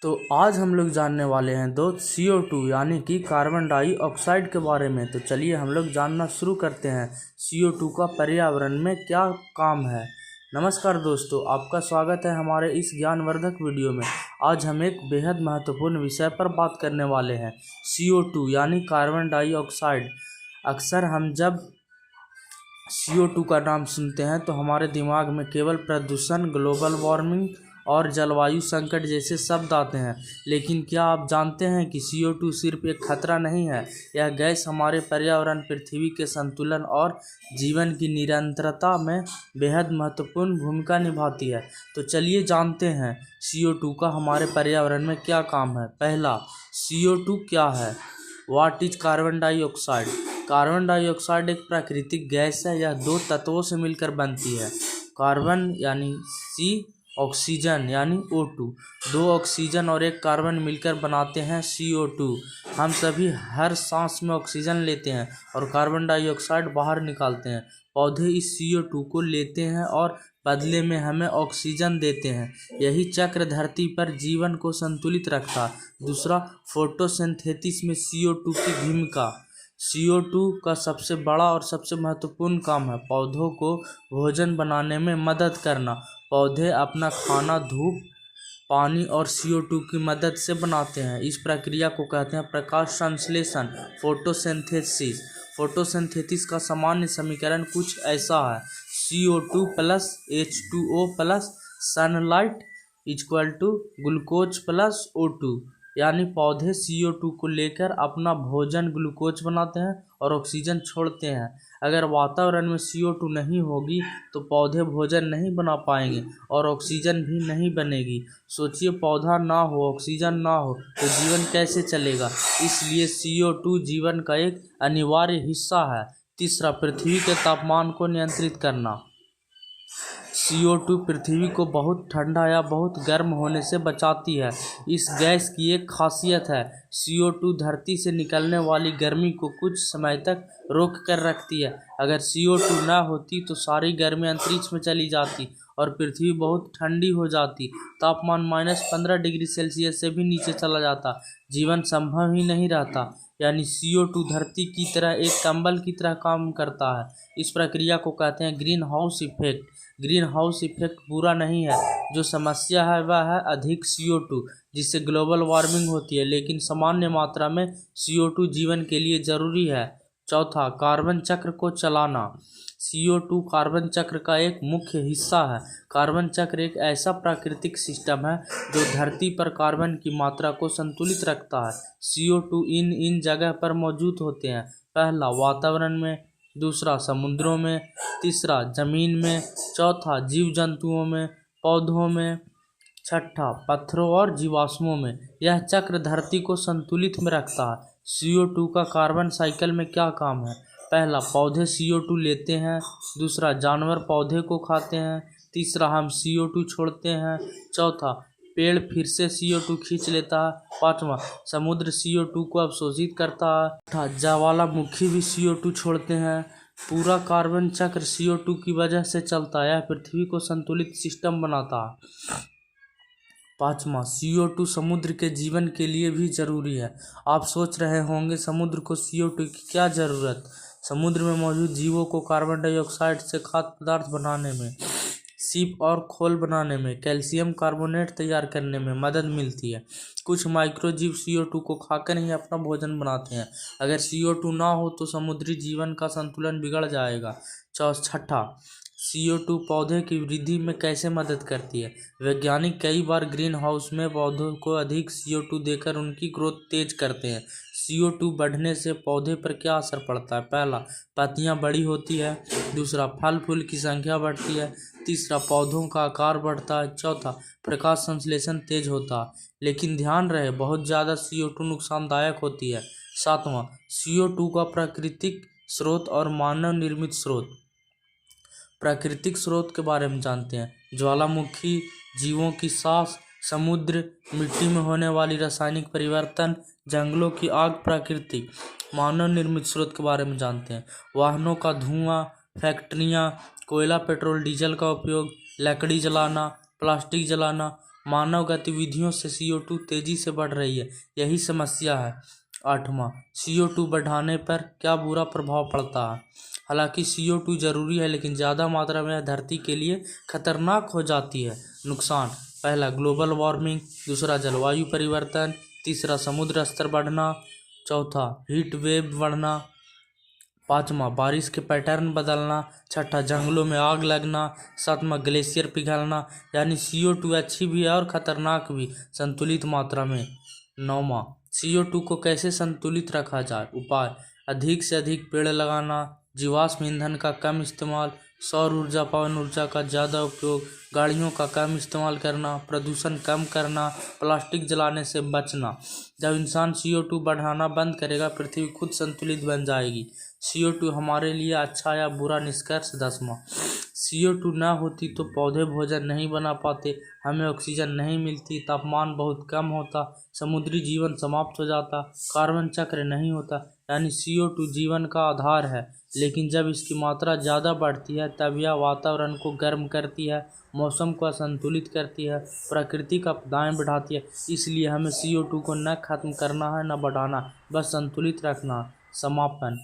तो आज हम लोग जानने वाले हैं दोस्त CO2 यानी कि कार्बन डाइऑक्साइड के बारे में। तो चलिए हम लोग जानना शुरू करते हैं CO2 का पर्यावरण में क्या काम है। नमस्कार दोस्तों, आपका स्वागत है हमारे इस ज्ञानवर्धक वीडियो में। आज हम एक बेहद महत्वपूर्ण विषय पर बात करने वाले हैं, CO2 यानी कार्बन डाइऑक्साइड। अक्सर हम जब CO2 का नाम सुनते हैं तो हमारे दिमाग में केवल प्रदूषण, ग्लोबल वार्मिंग और जलवायु संकट जैसे शब्द आते हैं। लेकिन क्या आप जानते हैं कि CO2 सिर्फ एक खतरा नहीं है, यह गैस हमारे पर्यावरण, पृथ्वी के संतुलन और जीवन की निरंतरता में बेहद महत्वपूर्ण भूमिका निभाती है। तो चलिए जानते हैं CO2 का हमारे पर्यावरण में क्या काम है। पहला, CO2 क्या है? What is carbon dioxide? Carbon dioxide एक प्राकृतिक गैस है। यह दो तत्वों से मिलकर बनती है, कार्बन यानी C, ऑक्सीजन यानी O2। दो ऑक्सीजन और एक कार्बन मिलकर बनाते हैं CO2। हम सभी हर सांस में ऑक्सीजन लेते हैं और कार्बन डाइऑक्साइड बाहर निकालते हैं। पौधे इस CO2 को लेते हैं और बदले में हमें ऑक्सीजन देते हैं। यही चक्र धरती पर जीवन को संतुलित रखता है। दूसरा, फोटोसिंथेसिस में CO2 की भूमिका। CO2 का सबसे बड़ा और सबसे महत्वपूर्ण काम है पौधों को भोजन बनाने में मदद करना। पौधे अपना खाना धूप, पानी और CO2 की मदद से बनाते हैं। इस प्रक्रिया को कहते हैं प्रकाश संश्लेषण, फोटोसिंथेसिस। फोटोसिंथेसिस का सामान्य समीकरण कुछ ऐसा है, CO2 plus H2O plus sunlight equal to glucose plus O2। यानी पौधे CO2 को लेकर अपना भोजन ग्लूकोज बनाते हैं और ऑक्सीजन छोड़ते हैं। अगर वातावरण में CO2 नहीं होगी तो पौधे भोजन नहीं बना पाएंगे और ऑक्सीजन भी नहीं बनेगी। सोचिए, पौधा ना हो, ऑक्सीजन ना हो तो जीवन कैसे चलेगा? इसलिए CO2 जीवन का एक अनिवार्य हिस्सा है। तीसरा, पृथ्वी के तापमान को नियंत्रित करना। CO2 पृथ्वी को बहुत ठंडा या बहुत गर्म होने से बचाती है। इस गैस की एक खासियत है, CO2 धरती से निकलने वाली गर्मी को कुछ समय तक रोक कर रखती है। अगर CO2 न होती तो सारी गर्मी अंतरिक्ष में चली जाती और पृथ्वी बहुत ठंडी हो जाती। तापमान -15 डिग्री सेल्सियस से भी नीचे चला जाता, जीवन संभव ही नहीं रहता। यानी CO2 धरती की तरह एक कंबल की तरह काम करता है। इस प्रक्रिया को कहते हैं green house effect. Green house effect बुरा नहीं है, जो समस्या है वह है अधिक CO2, जिससे ग्लोबल वार्मिंग होती है। लेकिन सामान्य मात्रा में CO2 जीवन के लिए ज़रूरी है। चौथा, कार्बन चक्र को चलाना। CO2 कार्बन चक्र का एक मुख्य हिस्सा है। कार्बन चक्र एक ऐसा प्राकृतिक सिस्टम है जो धरती पर कार्बन की मात्रा को संतुलित रखता है। CO2 इन जगह पर मौजूद होते हैं। पहला, वातावरण में। दूसरा, समुद्रों में। तीसरा, जमीन में। चौथा, जीव जंतुओं में, पौधों में। छठा, पत्थरों और जीवाश्मों में। यह चक्र धरती को संतुलित में रखता है। CO2 का कार्बन साइकिल में क्या काम है? पहला, पौधे CO2 लेते हैं। दूसरा, जानवर पौधे को खाते हैं। तीसरा, हम CO2 छोड़ते हैं। चौथा, पेड़ फिर से CO2 खींच लेता है। पाँचवा, समुद्र CO2 को अवशोषित करता है। छठा, ज्वालामुखी भी CO2 छोड़ते हैं। पूरा कार्बन चक्र CO2 की वजह से चलता है। यह पृथ्वी को संतुलित सिस्टम बनाता है। पाँचवा, CO2 समुद्र के जीवन के लिए भी ज़रूरी है। आप सोच रहे होंगे समुद्र को CO2 की क्या ज़रूरत? समुद्र में मौजूद जीवों को कार्बन डाइऑक्साइड से खाद्य पदार्थ बनाने में, सीप और खोल बनाने में, कैल्शियम कार्बोनेट तैयार करने में मदद मिलती है। कुछ माइक्रोजीव CO2 को खाकर ही अपना भोजन बनाते हैं। अगर CO2 ना हो तो समुद्री जीवन का संतुलन बिगड़ जाएगा। छठा, CO2 पौधे की वृद्धि में कैसे मदद करती है? वैज्ञानिक कई बार ग्रीन हाउस में पौधों को अधिक CO2 देकर उनकी ग्रोथ तेज करते हैं। CO2 बढ़ने से पौधे पर क्या असर पड़ता है? पहला, पत्तियां बड़ी होती है। दूसरा, फल फूल की संख्या बढ़ती है। तीसरा, पौधों का आकार बढ़ता है। चौथा, प्रकाश संश्लेषण तेज होता है। लेकिन ध्यान रहे, बहुत ज़्यादा CO2 नुकसानदायक होती है। सातवां, CO2 का प्राकृतिक स्रोत और मानव निर्मित स्रोत। प्राकृतिक स्रोत के बारे में जानते हैं। ज्वालामुखी, जीवों की सांस, समुद्र, मिट्टी में होने वाली रासायनिक परिवर्तन, जंगलों की आग प्राकृतिक। मानव निर्मित स्रोत के बारे में जानते हैं। वाहनों का धुआं, फैक्ट्रियाँ, कोयला, पेट्रोल, डीजल का उपयोग, लकड़ी जलाना, प्लास्टिक जलाना। मानव गतिविधियों से CO2 तेजी से बढ़ रही है, यही समस्या है। 8वां, CO2 बढ़ाने पर क्या बुरा प्रभाव पड़ता है। हालांकि CO2 जरूरी है, लेकिन ज़्यादा मात्रा में धरती के लिए खतरनाक हो जाती है। नुकसान: पहला, ग्लोबल वार्मिंग। दूसरा, जलवायु परिवर्तन। तीसरा, समुद्र स्तर बढ़ना। चौथा, हीट वेव बढ़ना। 5वां, बारिश के पैटर्न बदलना। छठा, जंगलों में आग लगना। 7वां, ग्लेशियर पिघलना। यानी CO2 अच्छी भी है और खतरनाक भी, संतुलित मात्रा में। 9वां, CO2 को कैसे संतुलित रखा जाए। उपाय: अधिक से अधिक पेड़ लगाना, जीवाश्म ईंधन का कम इस्तेमाल, सौर ऊर्जा पवन ऊर्जा का ज़्यादा उपयोग, गाड़ियों का कम इस्तेमाल करना, प्रदूषण कम करना, प्लास्टिक जलाने से बचना। जब इंसान CO2 बढ़ाना बंद करेगा, पृथ्वी खुद संतुलित बन जाएगी। CO2 हमारे लिए अच्छा या बुरा। निष्कर्ष: 10वां, CO2 न होती तो पौधे भोजन नहीं बना पाते, हमें ऑक्सीजन नहीं मिलती, तापमान बहुत कम होता, समुद्री जीवन समाप्त हो जाता, कार्बन चक्र नहीं होता। यानी CO2 जीवन का आधार है, लेकिन जब इसकी मात्रा ज़्यादा बढ़ती है तब यह वातावरण को गर्म करती है, मौसम को असंतुलित करती है, प्राकृतिक आपदाएं बढ़ाती है। इसलिए हमें CO2 को न खत्म करना है न बढ़ाना, बस संतुलित रखना। समापन: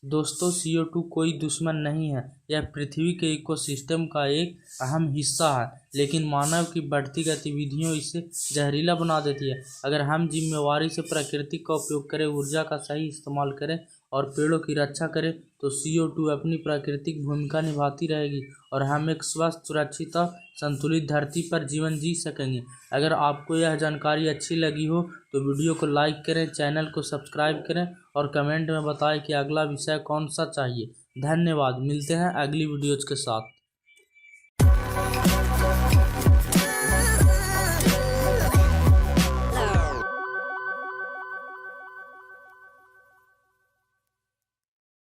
दोस्तों, CO2 कोई दुश्मन नहीं है, यह पृथ्वी के इकोसिस्टम का एक अहम हिस्सा है, लेकिन मानव की बढ़ती गतिविधियों इसे जहरीला बना देती है। अगर हम जिम्मेवारी से प्रकृति का उपयोग करें, ऊर्जा का सही इस्तेमाल करें और पेड़ों की रक्षा करें, तो CO2 अपनी प्राकृतिक भूमिका निभाती रहेगी और हम एक स्वस्थ, सुरक्षित और संतुलित धरती पर जीवन जी सकेंगे। अगर आपको यह जानकारी अच्छी लगी हो तो वीडियो को लाइक करें, चैनल को सब्सक्राइब करें और कमेंट में बताएं कि अगला विषय कौन सा चाहिए। धन्यवाद। मिलते हैं अगली वीडियोज़ के साथ।